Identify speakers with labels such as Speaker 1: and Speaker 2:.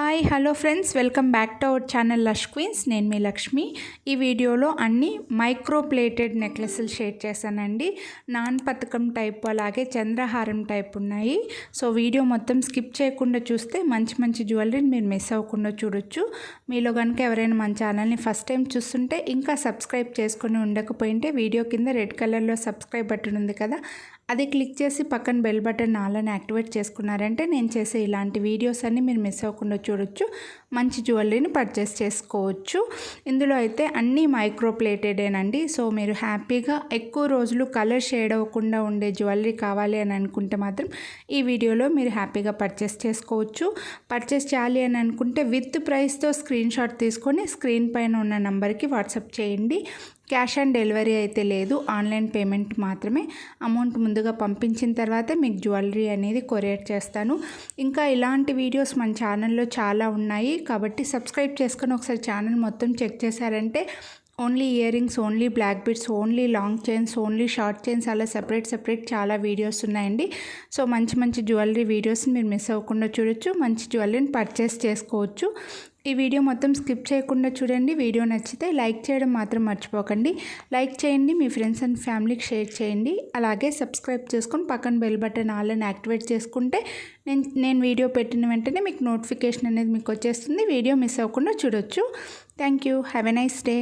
Speaker 1: Hi hello friends, welcome back to our channel lush queens. నేను మీ లక్ష్మి. ఈ వీడియోలో అన్ని మైక్రో ప్లేటెడ్ నెక్లెస్లు షేర్ చేశానండి. నాన్ పతకం టైప్ అలాగే చంద్రహారం టైప్ ఉన్నాయి. సో వీడియో మొత్తం స్కిప్ చేయకుండా చూస్తే మంచి మంచి జ్యువెలరీని మీరు మిస్ అవ్వకుండా చూడొచ్చు. మీలో కనుక ఎవరైనా మన ఛానల్ని ఫస్ట్ టైం చూస్తుంటే ఇంకా సబ్స్క్రైబ్ చేసుకొని ఉండకపోయింటే వీడియో కింద రెడ్ కలర్లో సబ్స్క్రైబ్ బటన్ ఉంది కదా, అది క్లిక్ చేసి పక్కన బెల్ బటన్ ఆలని యాక్టివేట్ చేసుకున్నారంటే నేను చేసే ఇలాంటి వీడియోస్ అన్నీ మీరు మిస్ అవ్వకుండా చూడొచ్చు. మంచి జ్యువెలరీని పర్చేస్ చేసుకోవచ్చు. ఇందులో అయితే అన్నీ మైక్రో ప్లేటెడేనండి. సో మీరు హ్యాపీగా ఎక్కువ రోజులు కలర్ షేడ్ అవ్వకుండా ఉండే జ్యువెలరీ కావాలి అని అనుకుంటే మాత్రం ఈ వీడియోలో మీరు హ్యాపీగా పర్చేస్ చేసుకోవచ్చు. పర్చేస్ చేయాలి అని అనుకుంటే విత్ ప్రైస్తో స్క్రీన్ షాట్ తీసుకొని స్క్రీన్ పైన ఉన్న నెంబర్కి వాట్సాప్ చేయండి. క్యాష్ ఆన్ డెలివరీ అయితే లేదు, ఆన్లైన్ పేమెంట్ మాత్రమే. అమౌంట్ ముందుగా పంపించిన తర్వాతే మీకు జ్యువెలరీ అనేది కొరియర్ చేస్తాను. ఇంకా ఇలాంటి వీడియోస్ మన ఛానల్లో చాలా ఉన్నాయి కాబట్టి సబ్స్క్రైబ్ చేసుకొని ఒకసారి ఛానల్ మొత్తం చెక్ చేశారంటే only earrings, only black beads, only long chains, only short chains అలా సెపరేట్ చాలా వీడియోస్ ఉన్నాయండి. సో మంచి మంచి జ్యువెలరీ వీడియోస్ని మీరు మిస్ అవ్వకుండా చూడొచ్చు. మంచి జ్యువెలరీని పర్చేస్ చేసుకోవచ్చు. ఈ వీడియో మొత్తం స్కిప్ చేయకుండా చూడండి. వీడియో నచ్చితే లైక్ చేయడం మాత్రం మర్చిపోకండి. లైక్ చేయండి, మీ ఫ్రెండ్స్ అండ్ ఫ్యామిలీకి షేర్ చేయండి. అలాగే సబ్స్క్రైబ్ చేసుకొని పక్కన బెల్ బటన్ ఆలని యాక్టివేట్ చేసుకుంటే నేను వీడియో పెట్టిన వెంటనే మీకు నోటిఫికేషన్ అనేది మీకు వచ్చేస్తుంది. వీడియో మిస్ అవ్వకుండా చూడొచ్చు. Thank you. Have a nice day.